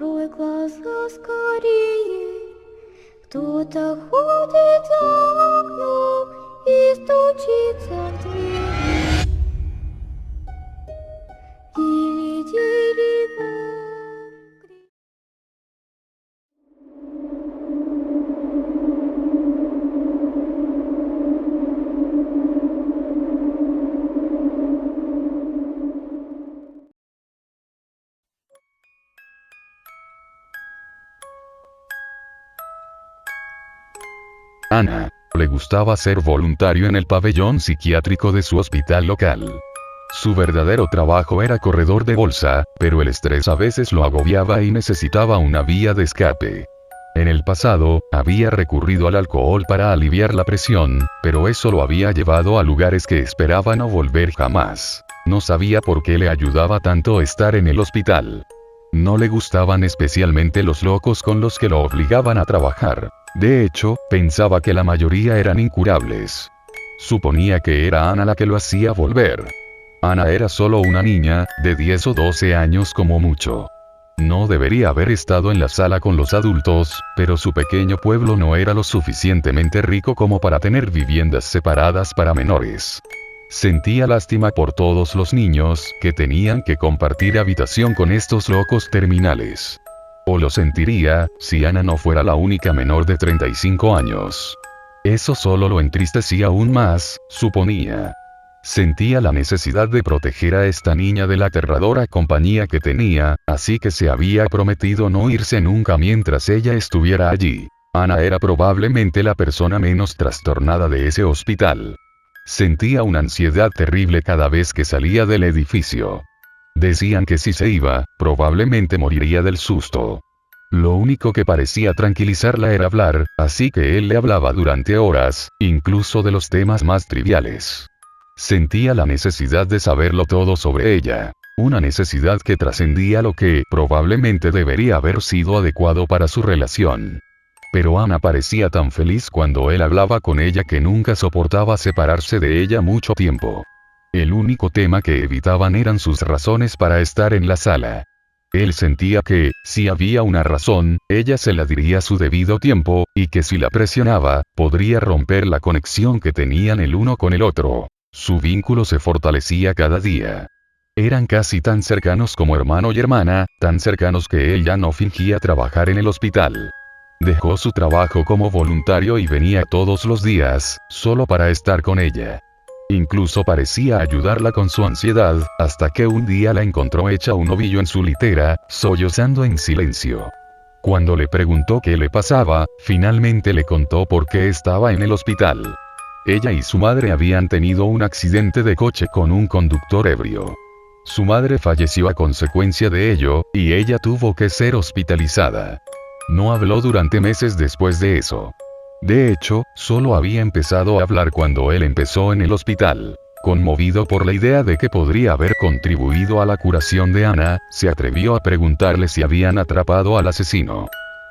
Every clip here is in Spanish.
Открой глаза скорее. Кто-то ходит за окном и стучится в дверь. Или дерево. Ana le gustaba ser voluntario en el pabellón psiquiátrico de su hospital local. Su verdadero trabajo era corredor de bolsa, pero el estrés a veces lo agobiaba y necesitaba una vía de escape. En el pasado, había recurrido al alcohol para aliviar la presión, pero eso lo había llevado a lugares que esperaba no volver jamás. No sabía por qué le ayudaba tanto estar en el hospital. No le gustaban especialmente los locos con los que lo obligaban a trabajar. De hecho, pensaba que la mayoría eran incurables. Suponía que era Ana la que lo hacía volver. Ana era solo una niña, de 10 o 12 años como mucho. No debería haber estado en la sala con los adultos, pero su pequeño pueblo no era lo suficientemente rico como para tener viviendas separadas para menores. Sentía lástima por todos los niños que tenían que compartir habitación con estos locos terminales. O lo sentiría, si Ana no fuera la única menor de 35 años. Eso solo lo entristecía aún más, suponía. Sentía la necesidad de proteger a esta niña de la aterradora compañía que tenía, así que se había prometido no irse nunca mientras ella estuviera allí. Ana era probablemente la persona menos trastornada de ese hospital. Sentía una ansiedad terrible cada vez que salía del edificio. Decían que si se iba, probablemente moriría del susto. Lo único que parecía tranquilizarla era hablar, así que él le hablaba durante horas, incluso de los temas más triviales. Sentía la necesidad de saberlo todo sobre ella. Una necesidad que trascendía lo que probablemente debería haber sido adecuado para su relación. Pero Ana parecía tan feliz cuando él hablaba con ella que nunca soportaba separarse de ella mucho tiempo. El único tema que evitaban eran sus razones para estar en la sala. Él sentía que, si había una razón, ella se la diría a su debido tiempo, y que si la presionaba, podría romper la conexión que tenían el uno con el otro. Su vínculo se fortalecía cada día. Eran casi tan cercanos como hermano y hermana, tan cercanos que él ya no fingía trabajar en el hospital. Dejó su trabajo como voluntario y venía todos los días, solo para estar con ella. Incluso parecía ayudarla con su ansiedad, hasta que un día la encontró hecha un ovillo en su litera, sollozando en silencio. Cuando le preguntó qué le pasaba, finalmente le contó por qué estaba en el hospital. Ella y su madre habían tenido un accidente de coche con un conductor ebrio. Su madre falleció a consecuencia de ello, y ella tuvo que ser hospitalizada. No habló durante meses después de eso. De hecho, solo había empezado a hablar cuando él empezó en el hospital. Conmovido por la idea de que podría haber contribuido a la curación de Ana, se atrevió a preguntarle si habían atrapado al asesino.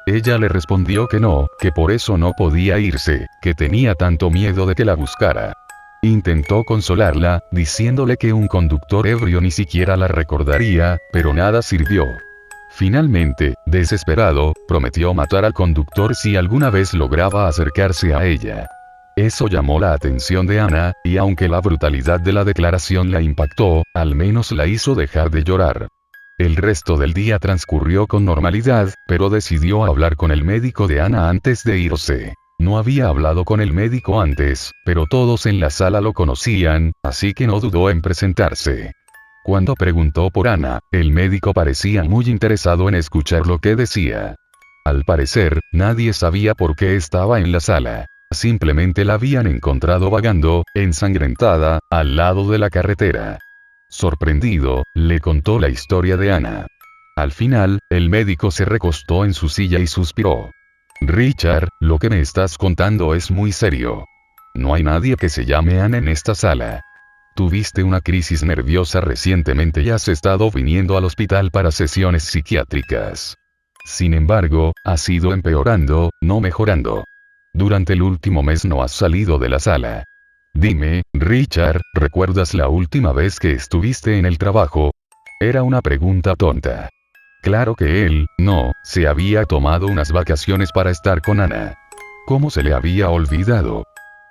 Ella le respondió que no, que por eso no podía irse, que tenía tanto miedo de que la buscara. Intentó consolarla, diciéndole que un conductor ebrio ni siquiera la recordaría, pero nada sirvió. Finalmente, desesperado, prometió matar al conductor si alguna vez lograba acercarse a ella. Eso llamó la atención de Ana, y aunque la brutalidad de la declaración la impactó, al menos la hizo dejar de llorar. El resto del día transcurrió con normalidad, pero decidió hablar con el médico de Ana antes de irse. No había hablado con el médico antes, pero todos en la sala lo conocían, así que no dudó en presentarse. Cuando preguntó por Ana, el médico parecía muy interesado en escuchar lo que decía. Al parecer, nadie sabía por qué estaba en la sala. Simplemente la habían encontrado vagando, ensangrentada, al lado de la carretera. Sorprendido, le contó la historia de Ana. Al final, el médico se recostó en su silla y suspiró. Richard, lo que me estás contando es muy serio. No hay nadie que se llame Ana en esta sala. Tuviste una crisis nerviosa recientemente y has estado viniendo al hospital para sesiones psiquiátricas. Sin embargo, has ido empeorando, no mejorando. Durante el último mes no has salido de la sala. Dime, Richard, ¿recuerdas la última vez que estuviste en el trabajo? Era una pregunta tonta. Claro que él, no, se había tomado unas vacaciones para estar con Ana. ¿Cómo se le había olvidado?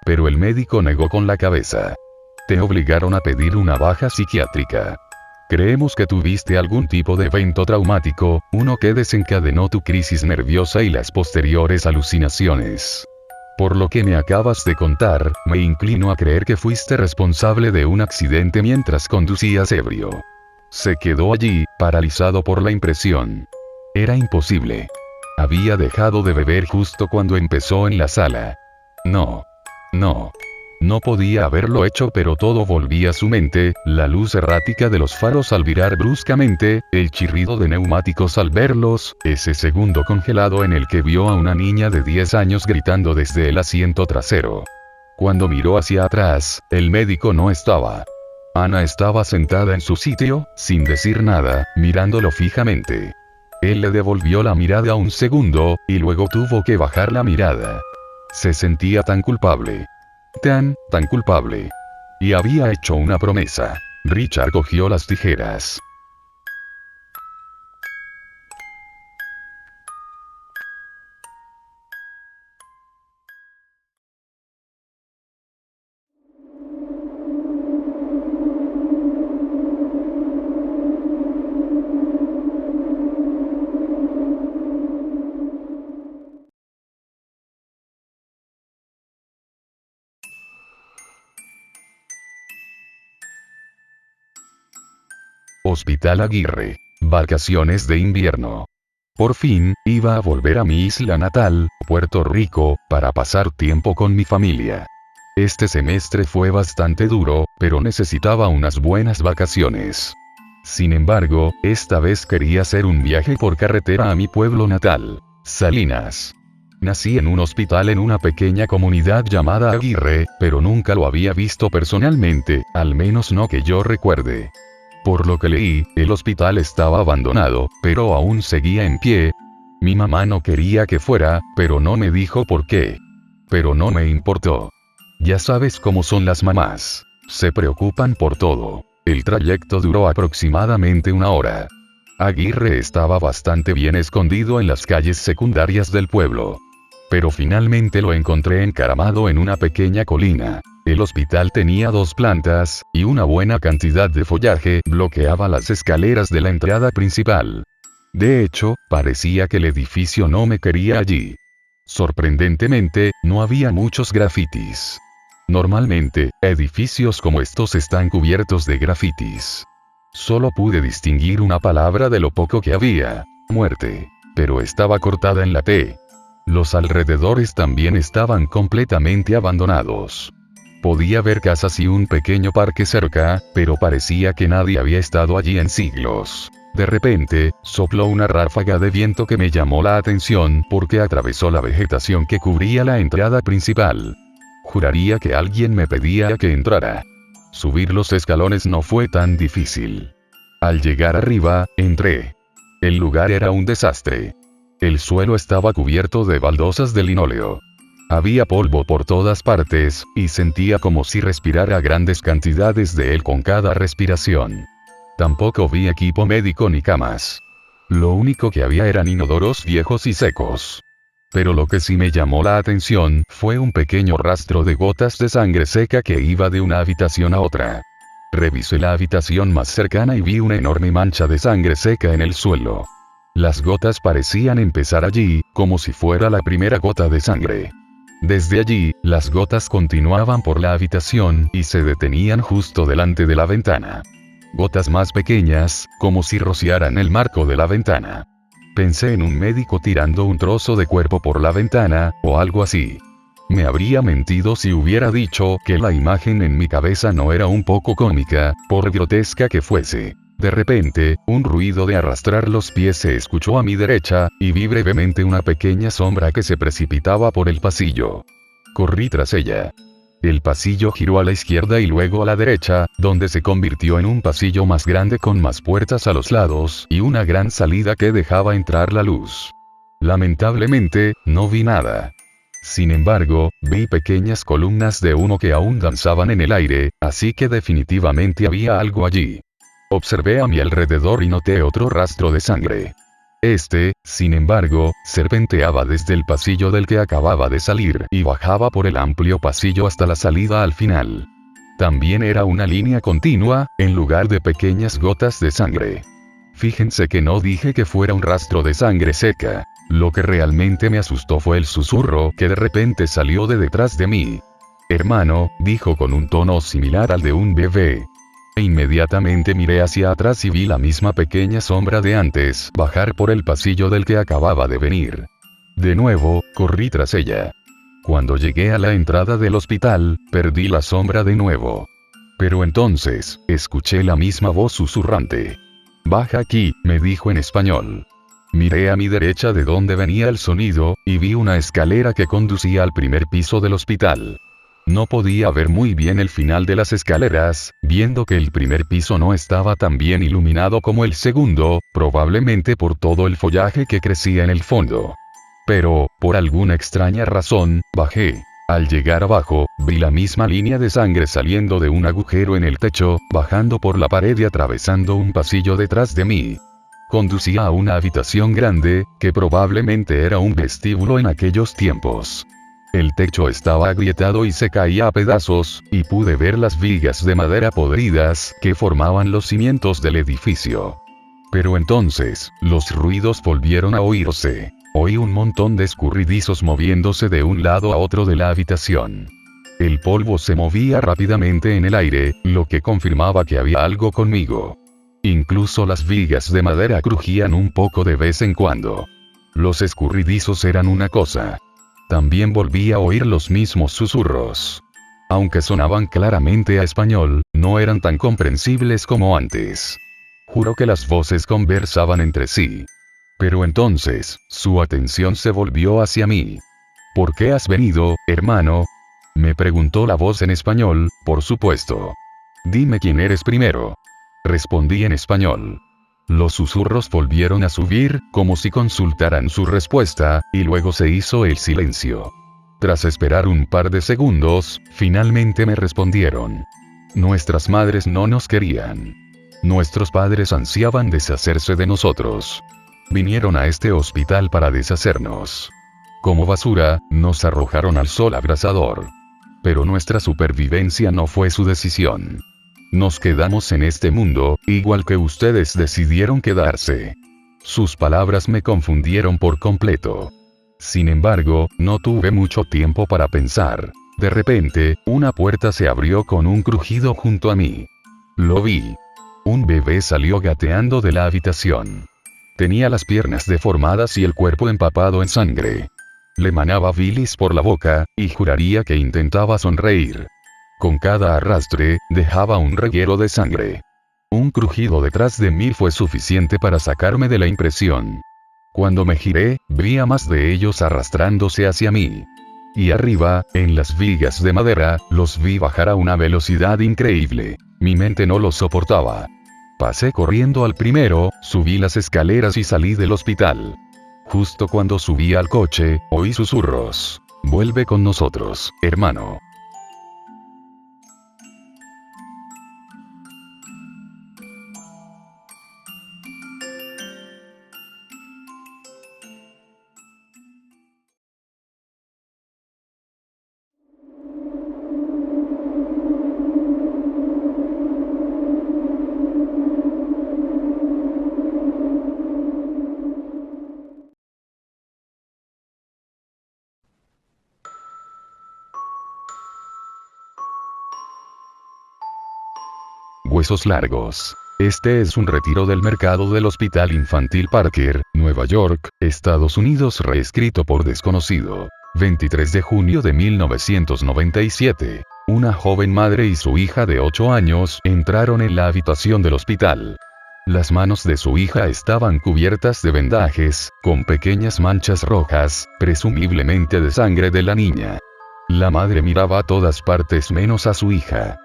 Pero el médico negó con la cabeza. Te obligaron a pedir una baja psiquiátrica. Creemos que tuviste algún tipo de evento traumático, uno que desencadenó tu crisis nerviosa y las posteriores alucinaciones. Por lo que me acabas de contar, me inclino a creer que fuiste responsable de un accidente mientras conducías ebrio. Se quedó allí, paralizado por la impresión. Era imposible. Había dejado de beber justo cuando empezó en la sala. No. No podía haberlo hecho, pero todo volvía a su mente, la luz errática de los faros al virar bruscamente, el chirrido de neumáticos al verlos, ese segundo congelado en el que vio a una niña de 10 años gritando desde el asiento trasero. Cuando miró hacia atrás, el médico no estaba. Ana estaba sentada en su sitio, sin decir nada, mirándolo fijamente. Él le devolvió la mirada un segundo, y luego tuvo que bajar la mirada. Se sentía tan culpable. Tan culpable. Y había hecho una promesa. Richard cogió las tijeras. Hospital Aguirre. Vacaciones de invierno. Por fin, iba a volver a mi isla natal, Puerto Rico, para pasar tiempo con mi familia. Este semestre fue bastante duro, pero necesitaba unas buenas vacaciones. Sin embargo, esta vez quería hacer un viaje por carretera a mi pueblo natal, Salinas. Nací en un hospital en una pequeña comunidad llamada Aguirre, pero nunca lo había visto personalmente, al menos no que yo recuerde. Por lo que leí, el hospital estaba abandonado, pero aún seguía en pie. Mi mamá no quería que fuera, pero no me dijo por qué. Pero no me importó. Ya sabes cómo son las mamás. Se preocupan por todo. El trayecto duró aproximadamente 1 hora. Aguirre estaba bastante bien escondido en las calles secundarias del pueblo. Pero finalmente lo encontré encaramado en una pequeña colina. El hospital tenía 2 plantas, y una buena cantidad de follaje bloqueaba las escaleras de la entrada principal. De hecho, parecía que el edificio no me quería allí. Sorprendentemente, no había muchos grafitis. Normalmente, edificios como estos están cubiertos de grafitis. Solo pude distinguir una palabra de lo poco que había: muerte. Pero estaba cortada en la T. Los alrededores también estaban completamente abandonados. Podía ver casas y un pequeño parque cerca, pero parecía que nadie había estado allí en siglos. De repente, sopló una ráfaga de viento que me llamó la atención porque atravesó la vegetación que cubría la entrada principal. Juraría que alguien me pedía que entrara. Subir los escalones no fue tan difícil. Al llegar arriba, entré. El lugar era un desastre. El suelo estaba cubierto de baldosas de linóleo. Había polvo por todas partes, y sentía como si respirara grandes cantidades de él con cada respiración. Tampoco vi equipo médico ni camas. Lo único que había eran inodoros viejos y secos. Pero lo que sí me llamó la atención fue un pequeño rastro de gotas de sangre seca que iba de una habitación a otra. Revisé la habitación más cercana y vi una enorme mancha de sangre seca en el suelo. Las gotas parecían empezar allí, como si fuera la primera gota de sangre. Desde allí, las gotas continuaban por la habitación y se detenían justo delante de la ventana. Gotas más pequeñas, como si rociaran el marco de la ventana. Pensé en un médico tirando un trozo de cuerpo por la ventana, o algo así. Me habría mentido si hubiera dicho que la imagen en mi cabeza no era un poco cómica, por grotesca que fuese. De repente, un ruido de arrastrar los pies se escuchó a mi derecha, y vi brevemente una pequeña sombra que se precipitaba por el pasillo. Corrí tras ella. El pasillo giró a la izquierda y luego a la derecha, donde se convirtió en un pasillo más grande con más puertas a los lados y una gran salida que dejaba entrar la luz. Lamentablemente, no vi nada. Sin embargo, vi pequeñas columnas de humo que aún danzaban en el aire, así que definitivamente había algo allí. Observé a mi alrededor y noté otro rastro de sangre. Este, sin embargo, serpenteaba desde el pasillo del que acababa de salir y bajaba por el amplio pasillo hasta la salida al final. También era una línea continua, en lugar de pequeñas gotas de sangre. Fíjense que no dije que fuera un rastro de sangre seca. Lo que realmente me asustó fue el susurro que de repente salió de detrás de mí. Hermano, dijo con un tono similar al de un bebé. E inmediatamente miré hacia atrás y vi la misma pequeña sombra de antes bajar por el pasillo del que acababa de venir. De nuevo, corrí tras ella. Cuando llegué a la entrada del hospital, perdí la sombra de nuevo. Pero entonces, escuché la misma voz susurrante. Baja aquí, me dijo en español. Miré a mi derecha de donde venía el sonido, y vi una escalera que conducía al primer piso del hospital. No podía ver muy bien el final de las escaleras, viendo que el primer piso no estaba tan bien iluminado como el segundo, probablemente por todo el follaje que crecía en el fondo. Pero, por alguna extraña razón, bajé. Al llegar abajo, vi la misma línea de sangre saliendo de un agujero en el techo, bajando por la pared y atravesando un pasillo detrás de mí. Conducía a una habitación grande, que probablemente era un vestíbulo en aquellos tiempos. El techo estaba agrietado y se caía a pedazos, y pude ver las vigas de madera podridas que formaban los cimientos del edificio. Pero entonces, los ruidos volvieron a oírse. Oí un montón de escurridizos moviéndose de un lado a otro de la habitación. El polvo se movía rápidamente en el aire, lo que confirmaba que había algo conmigo. Incluso las vigas de madera crujían un poco de vez en cuando. Los escurridizos eran una cosa. También volví a oír los mismos susurros. Aunque sonaban claramente a español, no eran tan comprensibles como antes. Juro que las voces conversaban entre sí. Pero entonces, su atención se volvió hacia mí. ¿Por qué has venido, hermano? Me preguntó la voz en español, por supuesto. Dime quién eres primero. Respondí en español. Los susurros volvieron a subir, como si consultaran su respuesta, y luego se hizo el silencio. Tras esperar un par de segundos, finalmente me respondieron. Nuestras madres no nos querían. Nuestros padres ansiaban deshacerse de nosotros. Vinieron a este hospital para deshacernos. Como basura, nos arrojaron al sol abrasador. Pero nuestra supervivencia no fue su decisión. Nos quedamos en este mundo, igual que ustedes decidieron quedarse. Sus palabras me confundieron por completo. Sin embargo, no tuve mucho tiempo para pensar. De repente, una puerta se abrió con un crujido junto a mí. Lo vi. Un bebé salió gateando de la habitación. Tenía las piernas deformadas y el cuerpo empapado en sangre. Le manaba bilis por la boca, y juraría que intentaba sonreír. Con cada arrastre, dejaba un reguero de sangre. Un crujido detrás de mí fue suficiente para sacarme de la impresión. Cuando me giré, vi a más de ellos arrastrándose hacia mí. Y arriba, en las vigas de madera, los vi bajar a una velocidad increíble. Mi mente no lo soportaba. Pasé corriendo al primero, subí las escaleras y salí del hospital. Justo cuando subí al coche, oí susurros. Vuelve con nosotros, hermano. Huesos largos. Este es un retiro del mercado del Hospital Infantil Parker, Nueva York, Estados Unidos, reescrito por desconocido. 23 de junio de 1997. Una joven madre y su hija de 8 años entraron en la habitación del hospital. Las manos de su hija estaban cubiertas de vendajes, con pequeñas manchas rojas, presumiblemente de sangre de la niña. La madre miraba a todas partes menos a su hija.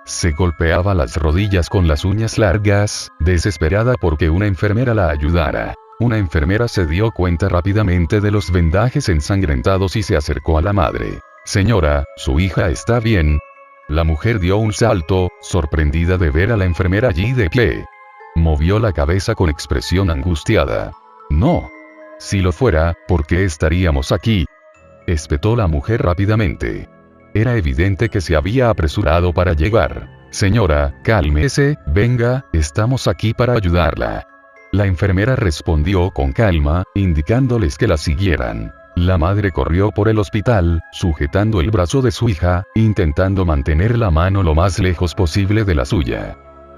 Se golpeaba las rodillas con las uñas largas, desesperada porque una enfermera la ayudara. Una enfermera se dio cuenta rápidamente de los vendajes ensangrentados y se acercó a la madre. Señora, ¿su hija está bien? La mujer dio un salto, sorprendida de ver a la enfermera allí de pie. Movió la cabeza con expresión angustiada. No. Si lo fuera, ¿por qué estaríamos aquí? Espetó la mujer rápidamente. Era evidente que se había apresurado para llegar. Señora, cálmese, venga, estamos aquí para ayudarla. La enfermera respondió con calma, indicándoles que la siguieran. La madre corrió por el hospital, sujetando el brazo de su hija, intentando mantener la mano lo más lejos posible de la suya.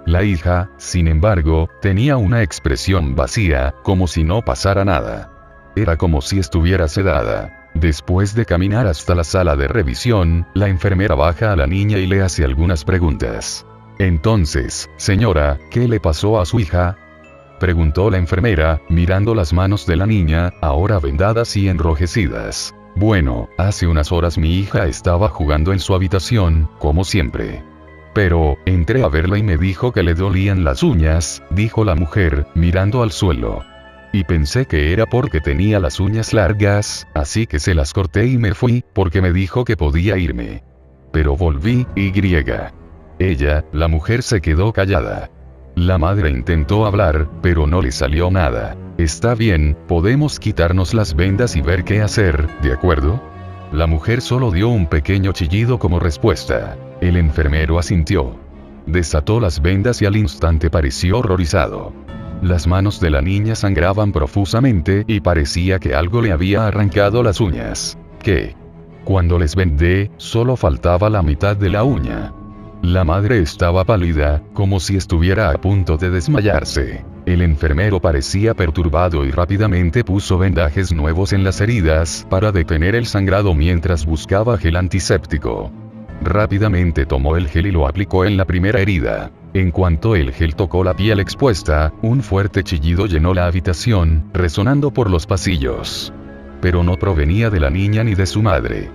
La hija, sin embargo, tenía una expresión vacía, como si no pasara nada. Era como si estuviera sedada. Después de caminar hasta la sala de revisión, la enfermera baja a la niña y le hace algunas preguntas. Entonces, señora, ¿qué le pasó a su hija? Preguntó la enfermera, mirando las manos de la niña, ahora vendadas y enrojecidas. Bueno, hace unas horas mi hija estaba jugando en su habitación, como siempre. Pero, entré a verla y me dijo que le dolían las uñas, dijo la mujer, mirando al suelo. Y pensé que era porque tenía las uñas largas, así que se las corté y me fui, porque me dijo que podía irme. Pero volví, Ella, la mujer se quedó callada. La madre intentó hablar, pero no le salió nada. Está bien, podemos quitarnos las vendas y ver qué hacer, ¿de acuerdo? La mujer solo dio un pequeño chillido como respuesta. El enfermero asintió. Desató las vendas y al instante pareció horrorizado. Las manos de la niña sangraban profusamente y parecía que algo le había arrancado las uñas. ¿Qué? Cuando les vendé, solo faltaba la mitad de la uña. La madre estaba pálida, como si estuviera a punto de desmayarse. El enfermero parecía perturbado y rápidamente puso vendajes nuevos en las heridas para detener el sangrado mientras buscaba gel antiséptico. Rápidamente tomó el gel y lo aplicó en la primera herida. En cuanto el gel tocó la piel expuesta, un fuerte chillido llenó la habitación, resonando por los pasillos. Pero no provenía de la niña ni de su madre.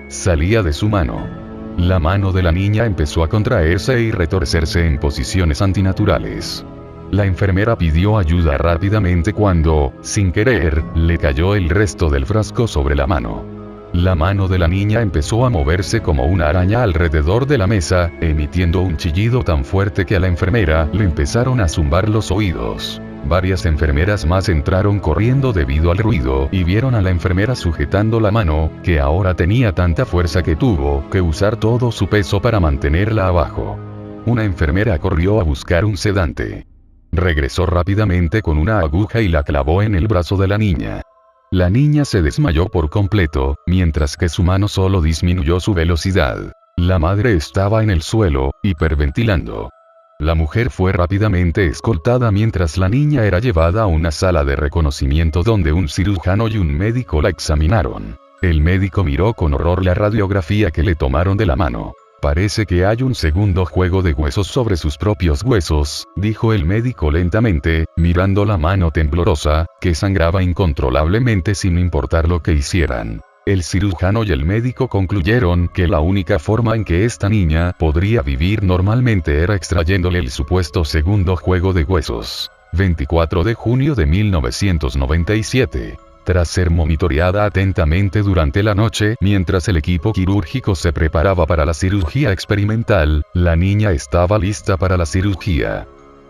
Salía de su mano. La mano de la niña empezó a contraerse y retorcerse en posiciones antinaturales. La enfermera pidió ayuda rápidamente cuando, sin querer, le cayó el resto del frasco sobre la mano. La mano de la niña empezó a moverse como una araña alrededor de la mesa, emitiendo un chillido tan fuerte que a la enfermera le empezaron a zumbar los oídos. Varias enfermeras más entraron corriendo debido al ruido y vieron a la enfermera sujetando la mano, que ahora tenía tanta fuerza que tuvo que usar todo su peso para mantenerla abajo. Una enfermera corrió a buscar un sedante. Regresó rápidamente con una aguja y la clavó en el brazo de la niña. La niña se desmayó por completo, mientras que su mano solo disminuyó su velocidad. La madre estaba en el suelo, hiperventilando. La mujer fue rápidamente escoltada mientras la niña era llevada a una sala de reconocimiento donde un cirujano y un médico la examinaron. El médico miró con horror la radiografía que le tomaron de la mano. Parece que hay un segundo juego de huesos sobre sus propios huesos, dijo el médico lentamente, mirando la mano temblorosa, que sangraba incontrolablemente sin importar lo que hicieran. El cirujano y el médico concluyeron que la única forma en que esta niña podría vivir normalmente era extrayéndole el supuesto segundo juego de huesos. 24 de junio de 1997. Tras ser monitoreada atentamente durante la noche, mientras el equipo quirúrgico se preparaba para la cirugía experimental, la niña estaba lista para la cirugía.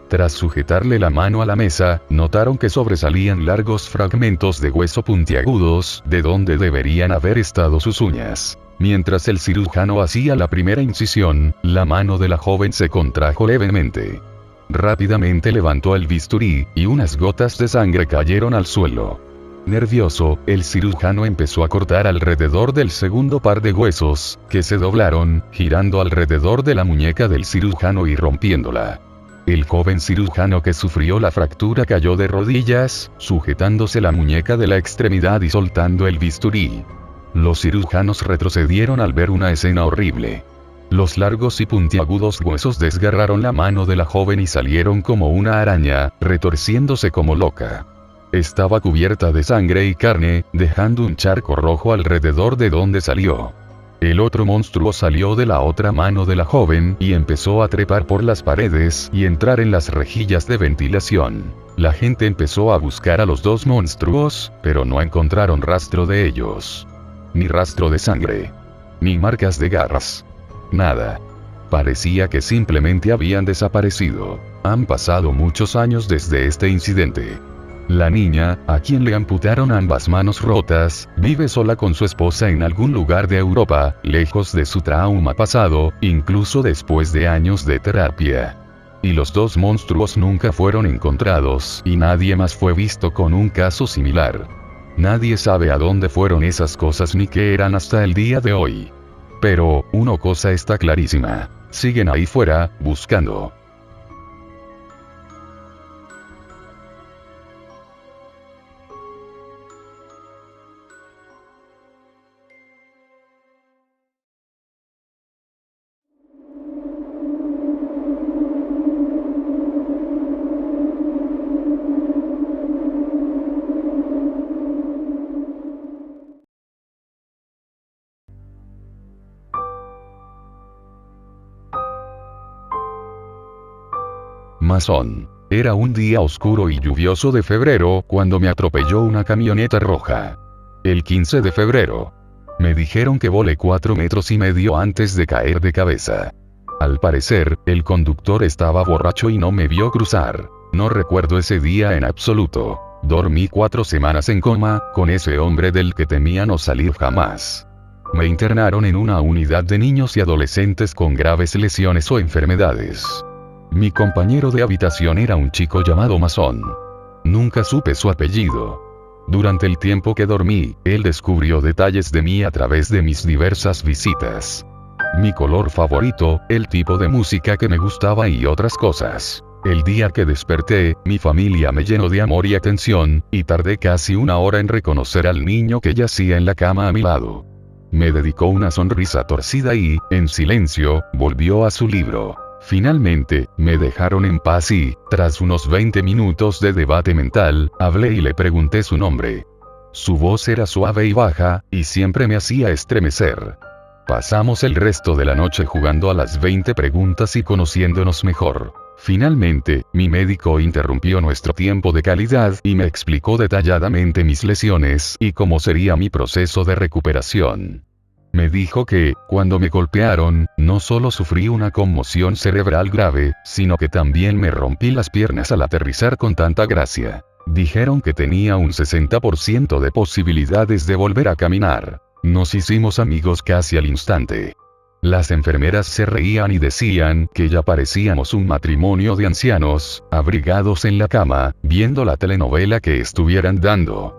Tras sujetarle la mano a la mesa, notaron que sobresalían largos fragmentos de hueso puntiagudos, de donde deberían haber estado sus uñas. Mientras el cirujano hacía la primera incisión, la mano de la joven se contrajo levemente. Rápidamente levantó el bisturí, y unas gotas de sangre cayeron al suelo. Nervioso, el cirujano empezó a cortar alrededor del segundo par de huesos, que se doblaron, girando alrededor de la muñeca del cirujano y rompiéndola. El joven cirujano que sufrió la fractura cayó de rodillas, sujetándose la muñeca de la extremidad y soltando el bisturí. Los cirujanos retrocedieron al ver una escena horrible. Los largos y puntiagudos huesos desgarraron la mano de la joven y salieron como una araña, retorciéndose como loca. Estaba cubierta de sangre y carne, dejando un charco rojo alrededor de donde salió. El otro monstruo salió de la otra mano de la joven y empezó a trepar por las paredes y entrar en las rejillas de ventilación. La gente empezó a buscar a los dos monstruos, pero no encontraron rastro de ellos. Ni rastro de sangre. Ni marcas de garras. Nada. Parecía que simplemente habían desaparecido. Han pasado muchos años desde este incidente. La niña, a quien le amputaron ambas manos rotas, vive sola con su esposa en algún lugar de Europa, lejos de su trauma pasado, incluso después de años de terapia. Y los dos monstruos nunca fueron encontrados, y nadie más fue visto con un caso similar. Nadie sabe a dónde fueron esas cosas ni qué eran hasta el día de hoy. Pero, una cosa está clarísima. Siguen ahí fuera, buscando. Masón. Era un día oscuro y lluvioso de febrero cuando me atropelló una camioneta roja. El 15 de febrero. Me dijeron que volé 4,5 metros antes de caer de cabeza. Al parecer, el conductor estaba borracho y no me vio cruzar. No recuerdo ese día en absoluto. Dormí 4 semanas en coma, con ese hombre del que temía no salir jamás. Me internaron en una unidad de niños y adolescentes con graves lesiones o enfermedades. Mi compañero de habitación era un chico llamado Masón. Nunca supe su apellido. Durante el tiempo que dormí, él descubrió detalles de mí a través de mis diversas visitas. Mi color favorito, el tipo de música que me gustaba y otras cosas. El día que desperté, mi familia me llenó de amor y atención, y tardé casi 1 hora en reconocer al niño que yacía en la cama a mi lado. Me dedicó una sonrisa torcida y, en silencio, volvió a su libro. Finalmente, me dejaron en paz y, tras unos 20 minutos de debate mental, hablé y le pregunté su nombre. Su voz era suave y baja, y siempre me hacía estremecer. Pasamos el resto de la noche jugando a las 20 preguntas y conociéndonos mejor. Finalmente, mi médico interrumpió nuestro tiempo de calidad y me explicó detalladamente mis lesiones y cómo sería mi proceso de recuperación. Me dijo que, cuando me golpearon, no solo sufrí una conmoción cerebral grave, sino que también me rompí las piernas al aterrizar con tanta gracia. Dijeron que tenía un 60% de posibilidades de volver a caminar. Nos hicimos amigos casi al instante. Las enfermeras se reían y decían que ya parecíamos un matrimonio de ancianos, abrigados en la cama, viendo la telenovela que estuvieran dando.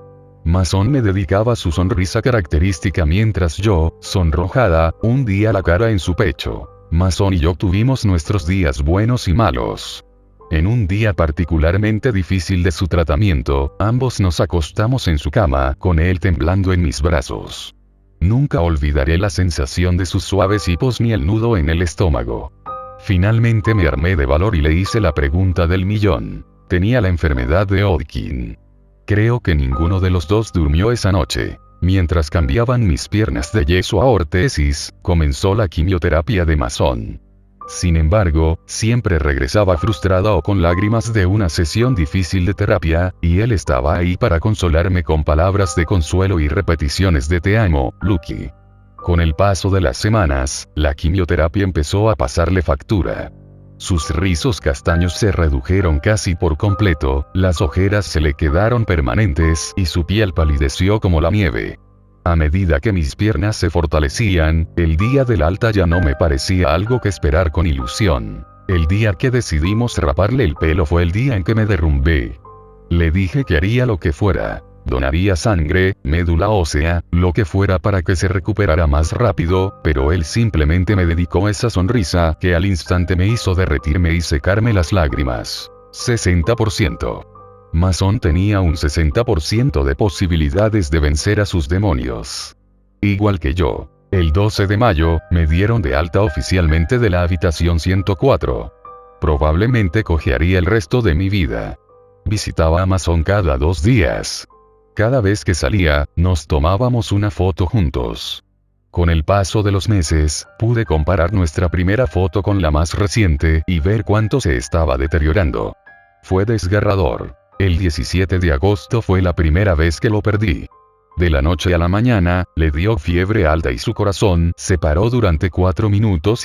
Masón me dedicaba su sonrisa característica mientras yo, sonrojada, hundía la cara en su pecho. Masón y yo tuvimos nuestros días buenos y malos. En un día particularmente difícil de su tratamiento, ambos nos acostamos en su cama, con él temblando en mis brazos. Nunca olvidaré la sensación de sus suaves hipos ni el nudo en el estómago. Finalmente me armé de valor y le hice la pregunta del millón. Tenía la enfermedad de Hodgkin. Creo que ninguno de los dos durmió esa noche. Mientras cambiaban mis piernas de yeso a órtesis, comenzó la quimioterapia de Masón. Sin embargo, siempre regresaba frustrada o con lágrimas de una sesión difícil de terapia, y él estaba ahí para consolarme con palabras de consuelo y repeticiones de "te amo, Lucky". Con el paso de las semanas, la quimioterapia empezó a pasarle factura. Sus rizos castaños se redujeron casi por completo, las ojeras se le quedaron permanentes y su piel palideció como la nieve. A medida que mis piernas se fortalecían, el día del alta ya no me parecía algo que esperar con ilusión. El día que decidimos raparle el pelo fue el día en que me derrumbé. Le dije que haría lo que fuera. Donaría sangre, médula ósea, lo que fuera para que se recuperara más rápido, pero él simplemente me dedicó esa sonrisa que al instante me hizo derretirme y secarme las lágrimas. 60%. Masón tenía un 60% de posibilidades de vencer a sus demonios. Igual que yo. El 12 de mayo, me dieron de alta oficialmente de la habitación 104. Probablemente cojearía el resto de mi vida. Visitaba a Masón cada 2 días. Cada vez que salía, nos tomábamos una foto juntos. Con el paso de los meses, pude comparar nuestra primera foto con la más reciente y ver cuánto se estaba deteriorando. Fue desgarrador. El 17 de agosto fue la primera vez que lo perdí. De la noche a la mañana, le dio fiebre alta y su corazón se paró durante 4,5 minutos.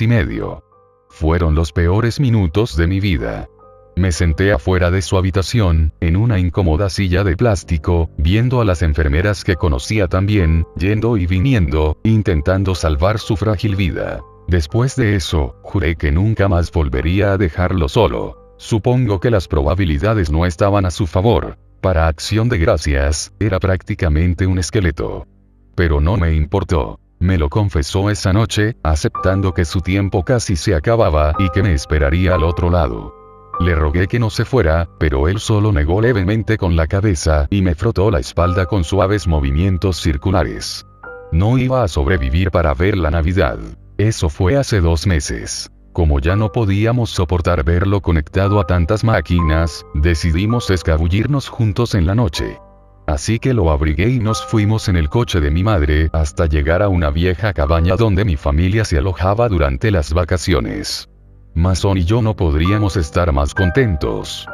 Fueron los peores minutos de mi vida. Me senté afuera de su habitación, en una incómoda silla de plástico, viendo a las enfermeras que conocía también, yendo y viniendo, intentando salvar su frágil vida. Después de eso, juré que nunca más volvería a dejarlo solo. Supongo que las probabilidades no estaban a su favor. Para Acción de Gracias, era prácticamente un esqueleto. Pero no me importó. Me lo confesó esa noche, aceptando que su tiempo casi se acababa y que me esperaría al otro lado. Le rogué que no se fuera, pero él solo negó levemente con la cabeza y me frotó la espalda con suaves movimientos circulares. No iba a sobrevivir para ver la Navidad. Eso fue hace 2 meses. Como ya no podíamos soportar verlo conectado a tantas máquinas, decidimos escabullirnos juntos en la noche. Así que lo abrigué y nos fuimos en el coche de mi madre hasta llegar a una vieja cabaña donde mi familia se alojaba durante las vacaciones. Mason y yo no podríamos estar más contentos.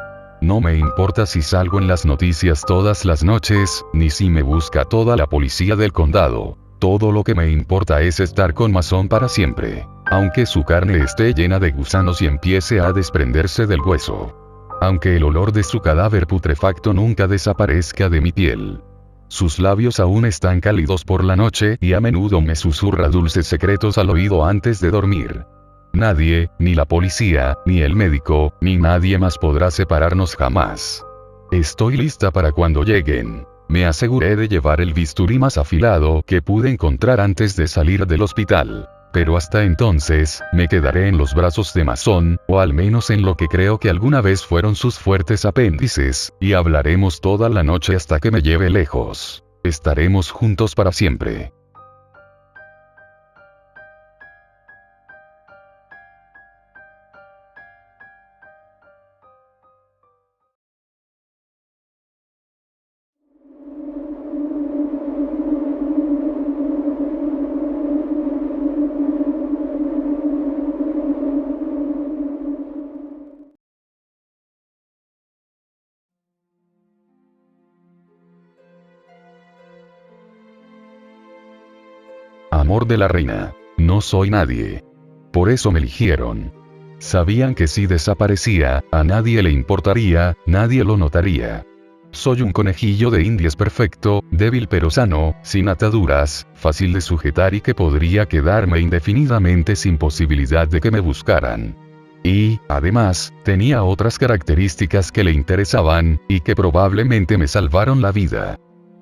No me importa si salgo en las noticias todas las noches, ni si me busca toda la policía del condado. Todo lo que me importa es estar con Mason para siempre. Aunque su carne esté llena de gusanos y empiece a desprenderse del hueso. Aunque el olor de su cadáver putrefacto nunca desaparezca de mi piel. Sus labios aún están cálidos por la noche y a menudo me susurra dulces secretos al oído antes de dormir. Nadie, ni la policía, ni el médico, ni nadie más podrá separarnos jamás. Estoy lista para cuando lleguen. Me aseguré de llevar el bisturí más afilado que pude encontrar antes de salir del hospital. Pero hasta entonces, me quedaré en los brazos de Mason, o al menos en lo que creo que alguna vez fueron sus fuertes apéndices, y hablaremos toda la noche hasta que me lleve lejos. Estaremos juntos para siempre. Amor de la reina. No soy nadie. Por eso me eligieron. Sabían que si desaparecía, a nadie le importaría, nadie lo notaría. Soy un conejillo de indias perfecto, débil pero sano, sin ataduras, fácil de sujetar y que podría quedarme indefinidamente sin posibilidad de que me buscaran. Y, además, tenía otras características que le interesaban, y que probablemente me salvaron la vida.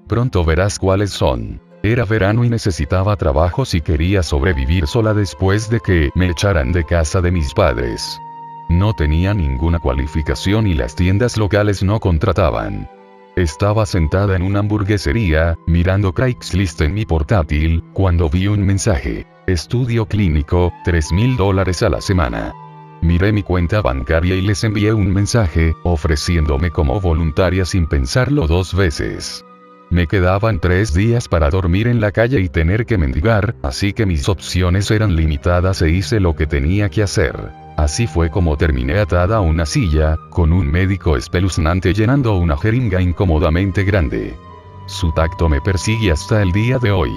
Pronto verás cuáles son. Era verano y necesitaba trabajo si quería sobrevivir sola después de que me echaran de casa de mis padres. No tenía ninguna cualificación y las tiendas locales no contrataban. Estaba sentada en una hamburguesería, mirando Craigslist en mi portátil, cuando vi un mensaje. Estudio clínico, $3,000 a la semana. Miré mi cuenta bancaria y les envié un mensaje, ofreciéndome como voluntaria sin pensarlo 2 veces. Me quedaban 3 días para dormir en la calle y tener que mendigar, así que mis opciones eran limitadas e hice lo que tenía que hacer. Así fue como terminé atada a una silla, con un médico espeluznante llenando una jeringa incómodamente grande. Su tacto me persigue hasta el día de hoy.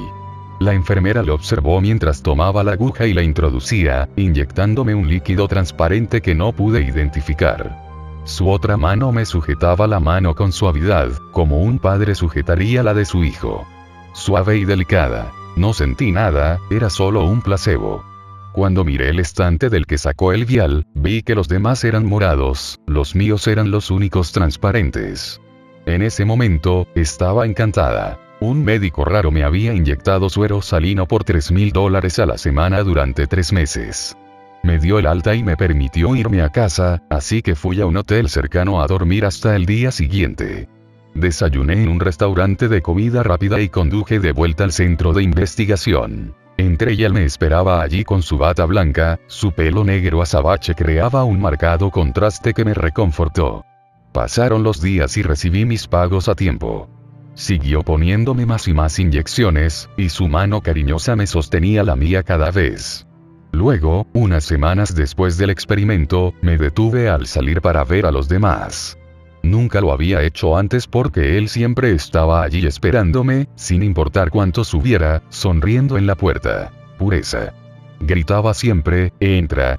La enfermera lo observó mientras tomaba la aguja y la introducía, inyectándome un líquido transparente que no pude identificar. Su otra mano me sujetaba la mano con suavidad, como un padre sujetaría la de su hijo. Suave y delicada. No sentí nada, era solo un placebo. Cuando miré el estante del que sacó el vial, vi que los demás eran morados, los míos eran los únicos transparentes. En ese momento, estaba encantada. Un médico raro me había inyectado suero salino por $3,000 a la semana durante 3 meses. Me dio el alta y me permitió irme a casa, así que fui a un hotel cercano a dormir hasta el día siguiente. Desayuné en un restaurante de comida rápida y conduje de vuelta al centro de investigación. Entré y él me esperaba allí con su bata blanca, su pelo negro azabache creaba un marcado contraste que me reconfortó. Pasaron los días y recibí mis pagos a tiempo. Siguió poniéndome más y más inyecciones, y su mano cariñosa me sostenía la mía cada vez. Luego, unas semanas después del experimento, me detuve al salir para ver a los demás. Nunca lo había hecho antes porque él siempre estaba allí esperándome, sin importar cuánto subiera, sonriendo en la puerta. Pureza. Gritaba siempre, entra,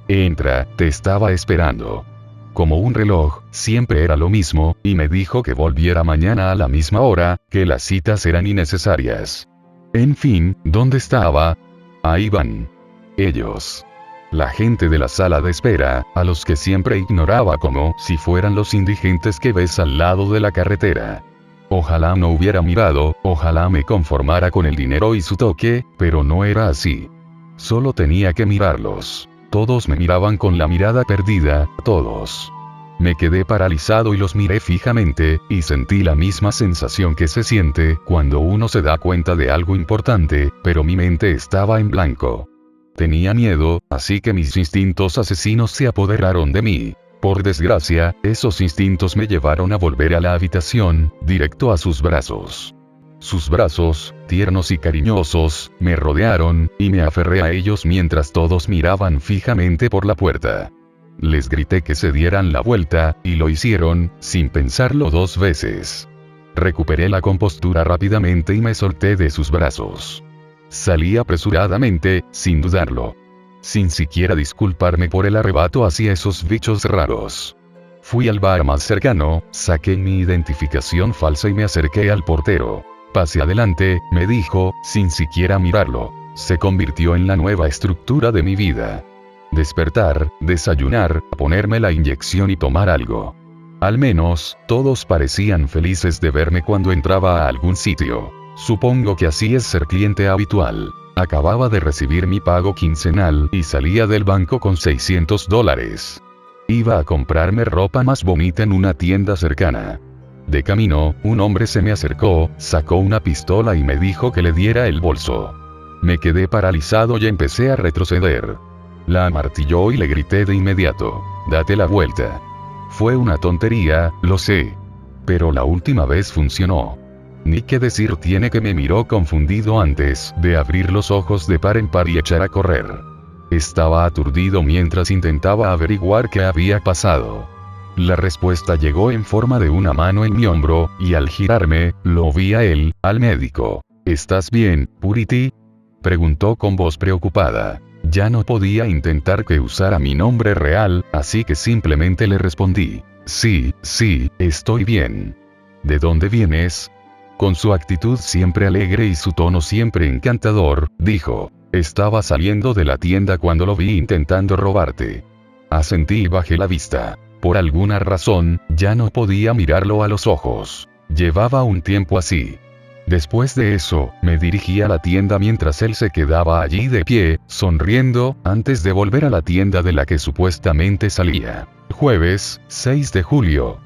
te estaba esperando. Como un reloj, siempre era lo mismo, y me dijo que volviera mañana a la misma hora, que las citas eran innecesarias. En fin, ¿dónde estaba? Ahí van. Ellos. La gente de la sala de espera, a los que siempre ignoraba como si fueran los indigentes que ves al lado de la carretera. Ojalá no hubiera mirado, ojalá me conformara con el dinero y su toque, pero no era así. Solo tenía que mirarlos. Todos me miraban con la mirada perdida, todos. Me quedé paralizado y los miré fijamente, y sentí la misma sensación que se siente cuando uno se da cuenta de algo importante, pero mi mente estaba en blanco. Tenía miedo, así que mis instintos asesinos se apoderaron de mí. Por desgracia, esos instintos me llevaron a volver a la habitación, directo a sus brazos. Sus brazos, tiernos y cariñosos, me rodearon, y me aferré a ellos mientras todos miraban fijamente por la puerta. Les grité que se dieran la vuelta, y lo hicieron, sin pensarlo 2 veces. Recuperé la compostura rápidamente y me solté de sus brazos. Salí apresuradamente, sin dudarlo. Sin siquiera disculparme por el arrebato hacia esos bichos raros. Fui al bar más cercano, saqué mi identificación falsa y me acerqué al portero. Pase adelante, me dijo, sin siquiera mirarlo. Se convirtió en la nueva estructura de mi vida. Despertar, desayunar, ponerme la inyección y tomar algo. Al menos, todos parecían felices de verme cuando entraba a algún sitio. Supongo que así es ser cliente habitual. Acababa de recibir mi pago quincenal y salía del banco con $600. Iba a comprarme ropa más bonita en una tienda cercana. De camino, un hombre se me acercó, sacó una pistola y me dijo que le diera el bolso. Me quedé paralizado y empecé a retroceder. La amartilló y le grité de inmediato: «Date la vuelta». Fue una tontería, lo sé. Pero la última vez funcionó. Ni qué decir tiene que me miró confundido antes de abrir los ojos de par en par y echar a correr. Estaba aturdido mientras intentaba averiguar qué había pasado. La respuesta llegó en forma de una mano en mi hombro, y al girarme, lo vi a él, al médico. «¿Estás bien, Purity?», preguntó con voz preocupada. Ya no podía intentar que usara mi nombre real, así que simplemente le respondí: «Sí, estoy bien». «¿De dónde vienes?». Con su actitud siempre alegre y su tono siempre encantador, dijo: «Estaba saliendo de la tienda cuando lo vi intentando robarte». Asentí y bajé la vista. Por alguna razón, ya no podía mirarlo a los ojos. Llevaba un tiempo así. Después de eso, me dirigí a la tienda mientras él se quedaba allí de pie, sonriendo, antes de volver a la tienda de la que supuestamente salía. Jueves, 6 de julio.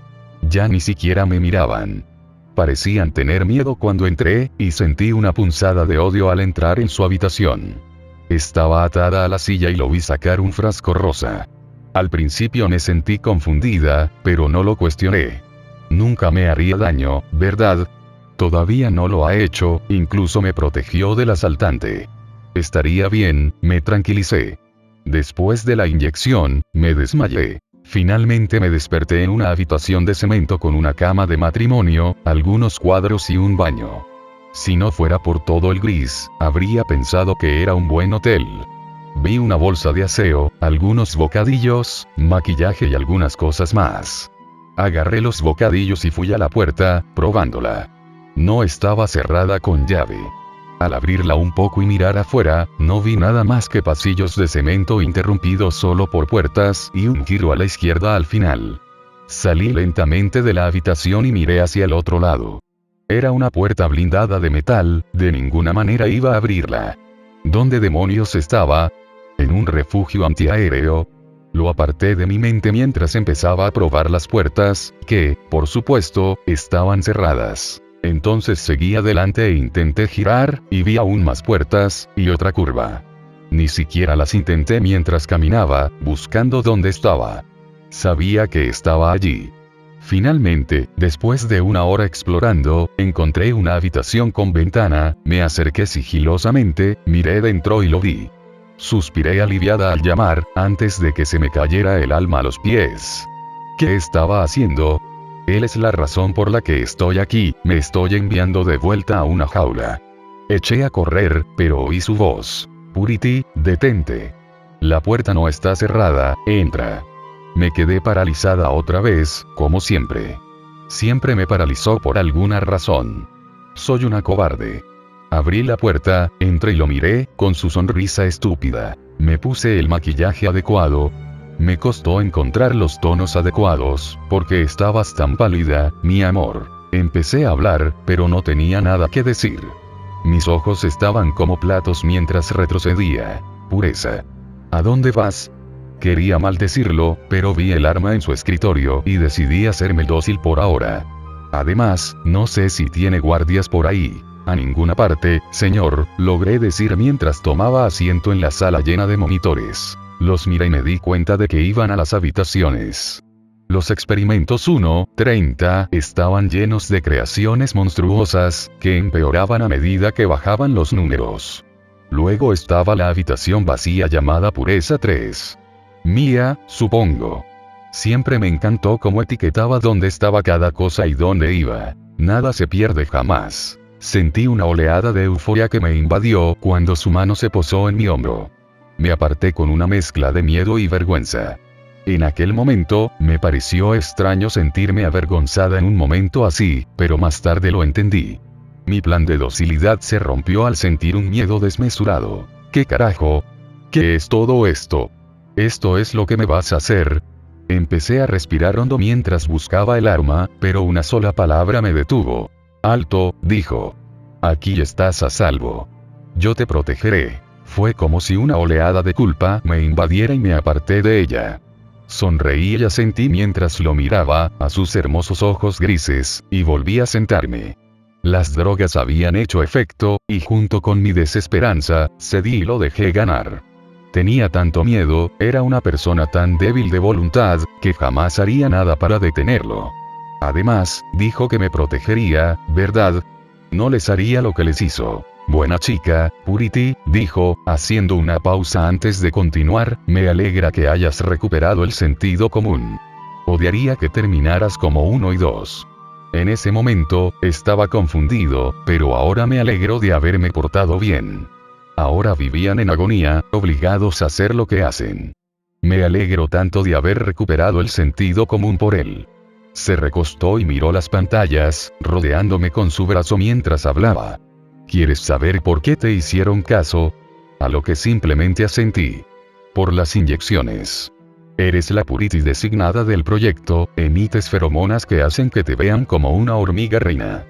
Ya ni siquiera me miraban. Parecían tener miedo cuando entré, y sentí una punzada de odio al entrar en su habitación. Estaba atada a la silla y lo vi sacar un frasco rosa. Al principio me sentí confundida, pero no lo cuestioné. Nunca me haría daño, ¿verdad? Todavía no lo ha hecho, incluso me protegió del asaltante. Estaría bien, me tranquilicé. Después de la inyección, me desmayé. Finalmente me desperté en una habitación de cemento con una cama de matrimonio, algunos cuadros y un baño. Si no fuera por todo el gris, habría pensado que era un buen hotel. Vi una bolsa de aseo, algunos bocadillos, maquillaje y algunas cosas más. Agarré los bocadillos y fui a la puerta, probándola. No estaba cerrada con llave. Al abrirla un poco y mirar afuera, no vi nada más que pasillos de cemento interrumpidos solo por puertas y un giro a la izquierda al final. Salí lentamente de la habitación y miré hacia el otro lado. Era una puerta blindada de metal, de ninguna manera iba a abrirla. ¿Dónde demonios estaba? ¿En un refugio antiaéreo? Lo aparté de mi mente mientras empezaba a probar las puertas, que, por supuesto, estaban cerradas. Entonces seguí adelante e intenté girar, y vi aún más puertas, y otra curva. Ni siquiera las intenté mientras caminaba, buscando dónde estaba. Sabía que estaba allí. Finalmente, después de una hora explorando, encontré una habitación con ventana, me acerqué sigilosamente, miré dentro y lo vi. Suspiré aliviada al llamar, antes de que se me cayera el alma a los pies. ¿Qué estaba haciendo? Él es la razón por la que estoy aquí, me estoy enviando de vuelta a una jaula. Eché a correr, pero oí su voz. «Purity, detente. La puerta no está cerrada, entra». Me quedé paralizada otra vez, como siempre. Siempre me paralizó por alguna razón. Soy una cobarde. Abrí la puerta, entré y lo miré, con su sonrisa estúpida. Me puse el maquillaje adecuado. Me costó encontrar los tonos adecuados, porque estabas tan pálida, mi amor. Empecé a hablar, pero no tenía nada que decir. Mis ojos estaban como platos mientras retrocedía. Pureza. ¿A dónde vas? Quería maldecirlo, pero vi el arma en su escritorio y decidí hacerme dócil por ahora. Además, no sé si tiene guardias por ahí. A ninguna parte, señor, logré decir mientras tomaba asiento en la sala llena de monitores. Los miré y me di cuenta de que iban a las habitaciones. Los experimentos 1:30 estaban llenos de creaciones monstruosas, que empeoraban a medida que bajaban los números. Luego estaba la habitación vacía llamada Pureza 3. Mía, supongo. Siempre me encantó cómo etiquetaba dónde estaba cada cosa y dónde iba. Nada se pierde jamás. Sentí una oleada de euforia que me invadió cuando su mano se posó en mi hombro. Me aparté con una mezcla de miedo y vergüenza. En aquel momento, me pareció extraño sentirme avergonzada en un momento así, pero más tarde lo entendí. Mi plan de docilidad se rompió al sentir un miedo desmesurado. ¿Qué carajo? ¿Qué es todo esto? ¿Esto es lo que me vas a hacer? Empecé a respirar hondo mientras buscaba el arma, pero una sola palabra me detuvo. Alto, dijo. Aquí estás a salvo. Yo te protegeré. Fue como si una oleada de culpa me invadiera y me aparté de ella. Sonreí y asentí mientras lo miraba, a sus hermosos ojos grises, y volví a sentarme. Las drogas habían hecho efecto, y junto con mi desesperanza, cedí y lo dejé ganar. Tenía tanto miedo, era una persona tan débil de voluntad, que jamás haría nada para detenerlo. Además, dijo que me protegería, ¿verdad? No les haría lo que les hizo. Buena chica, Purity, dijo, haciendo una pausa antes de continuar, me alegra que hayas recuperado el sentido común. Odiaría que terminaras como 1 y 2. En ese momento, estaba confundido, pero ahora me alegro de haberme portado bien. Ahora vivían en agonía, obligados a hacer lo que hacen. Me alegro tanto de haber recuperado el sentido común por él. Se recostó y miró las pantallas, rodeándome con su brazo mientras hablaba. ¿Quieres saber por qué te hicieron caso? A lo que simplemente asentí. Por las inyecciones. Eres la Purity designada del proyecto, emites feromonas que hacen que te vean como una hormiga reina.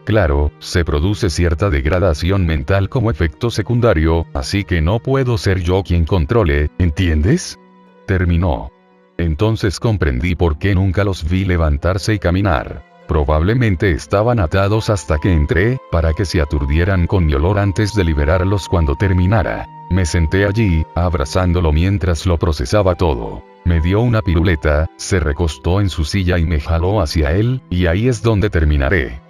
Claro, se produce cierta degradación mental como efecto secundario, así que no puedo ser yo quien controle, ¿entiendes? Terminó. Entonces comprendí por qué nunca los vi levantarse y caminar. Probablemente estaban atados hasta que entré, para que se aturdieran con mi olor antes de liberarlos cuando terminara. Me senté allí, abrazándolo mientras lo procesaba todo. Me dio una piruleta, se recostó en su silla y me jaló hacia él, y ahí es donde terminaré.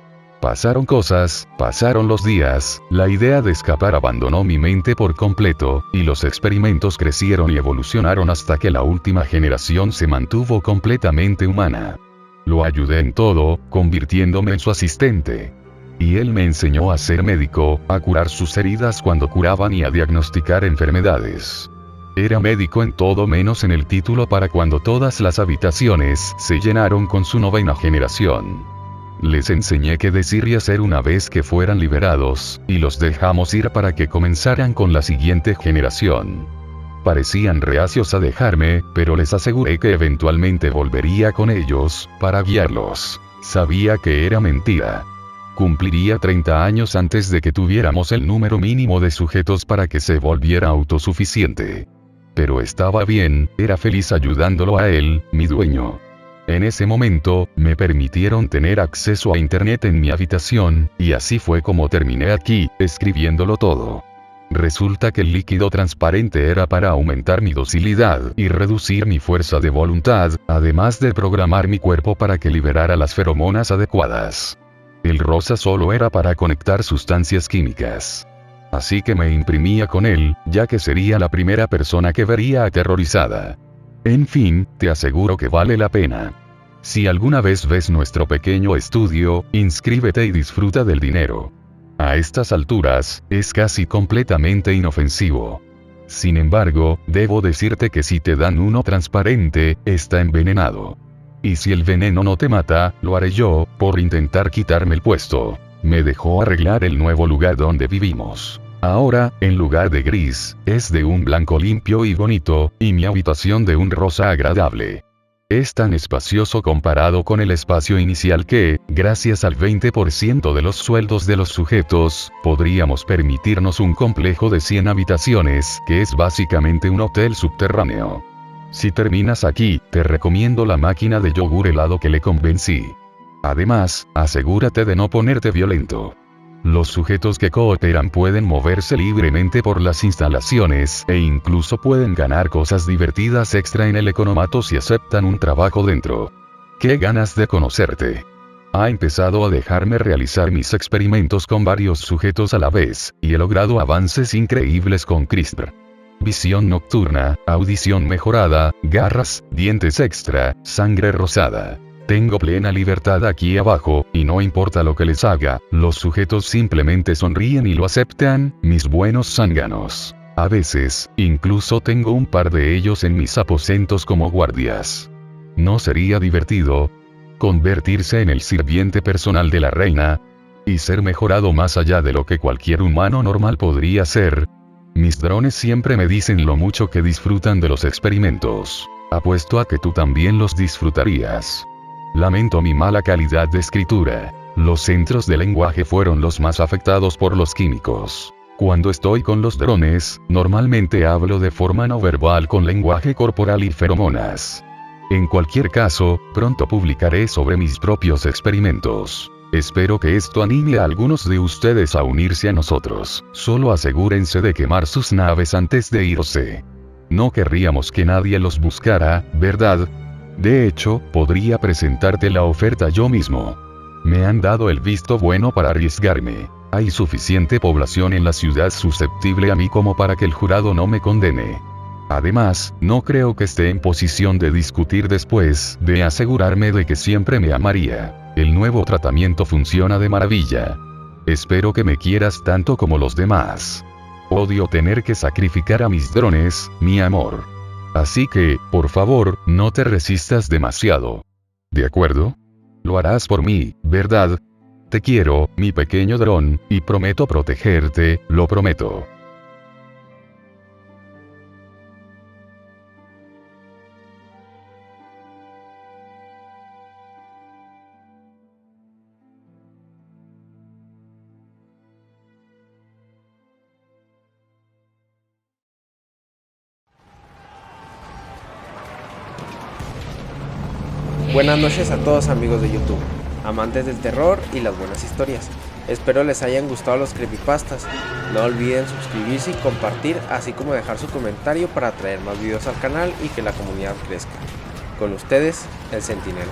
Pasaron cosas, pasaron los días, la idea de escapar abandonó mi mente por completo, y los experimentos crecieron y evolucionaron hasta que la última generación se mantuvo completamente humana. Lo ayudé en todo, convirtiéndome en su asistente. Y él me enseñó a ser médico, a curar sus heridas cuando curaban y a diagnosticar enfermedades. Era médico en todo menos en el título para cuando todas las habitaciones se llenaron con su 9ª generación. Les enseñé qué decir y hacer una vez que fueran liberados, y los dejamos ir para que comenzaran con la siguiente generación. Parecían reacios a dejarme, pero les aseguré que eventualmente volvería con ellos, para guiarlos. Sabía que era mentira. Cumpliría 30 años antes de que tuviéramos el número mínimo de sujetos para que se volviera autosuficiente. Pero estaba bien, era feliz ayudándolo a él, mi dueño. En ese momento, me permitieron tener acceso a internet en mi habitación, y así fue como terminé aquí, escribiéndolo todo. Resulta que el líquido transparente era para aumentar mi docilidad y reducir mi fuerza de voluntad, además de programar mi cuerpo para que liberara las feromonas adecuadas. El rosa solo era para conectar sustancias químicas. Así que me imprimía con él, ya que sería la primera persona que vería aterrorizada. En fin, te aseguro que vale la pena. Si alguna vez ves nuestro pequeño estudio, inscríbete y disfruta del dinero. A estas alturas, es casi completamente inofensivo. Sin embargo, debo decirte que si te dan uno transparente, está envenenado. Y si el veneno no te mata, lo haré yo, por intentar quitarme el puesto. Me dejó arreglar el nuevo lugar donde vivimos. Ahora, en lugar de gris, es de un blanco limpio y bonito, y mi habitación de un rosa agradable. Es tan espacioso comparado con el espacio inicial que, gracias al 20% de los sueldos de los sujetos, podríamos permitirnos un complejo de 100 habitaciones, que es básicamente un hotel subterráneo. Si terminas aquí, te recomiendo la máquina de yogur helado que le convencí. Además, asegúrate de no ponerte violento. Los sujetos que cooperan pueden moverse libremente por las instalaciones, e incluso pueden ganar cosas divertidas extra en el economato si aceptan un trabajo dentro. ¡Qué ganas de conocerte! Ha empezado a dejarme realizar mis experimentos con varios sujetos a la vez, y he logrado avances increíbles con CRISPR. Visión nocturna, audición mejorada, garras, dientes extra, sangre rosada. Tengo plena libertad aquí abajo, y no importa lo que les haga, los sujetos simplemente sonríen y lo aceptan, mis buenos zánganos. A veces, incluso tengo un par de ellos en mis aposentos como guardias. ¿No sería divertido convertirse en el sirviente personal de la reina? Y ser mejorado más allá de lo que cualquier humano normal podría ser. Mis drones siempre me dicen lo mucho que disfrutan de los experimentos. Apuesto a que tú también los disfrutarías. Lamento mi mala calidad de escritura. Los centros de lenguaje fueron los más afectados por los químicos. Cuando estoy con los drones, normalmente hablo de forma no verbal con lenguaje corporal y feromonas. En cualquier caso, pronto publicaré sobre mis propios experimentos. Espero que esto anime a algunos de ustedes a unirse a nosotros. Solo asegúrense de quemar sus naves antes de irse. No querríamos que nadie los buscara, ¿verdad? De hecho, podría presentarte la oferta yo mismo. Me han dado el visto bueno para arriesgarme. Hay suficiente población en la ciudad susceptible a mí como para que el jurado no me condene. Además, no creo que esté en posición de discutir después de asegurarme de que siempre me amaría. El nuevo tratamiento funciona de maravilla. Espero que me quieras tanto como los demás. Odio tener que sacrificar a mis drones, mi amor. Así que, por favor, no te resistas demasiado. ¿De acuerdo? Lo harás por mí, ¿verdad? Te quiero, mi pequeño dron, y prometo protegerte, lo prometo. Buenas noches a todos amigos de YouTube, amantes del terror y las buenas historias. Espero les hayan gustado los creepypastas. No olviden suscribirse y compartir, así como dejar su comentario para traer más videos al canal y que la comunidad crezca. Con ustedes, el Centinela.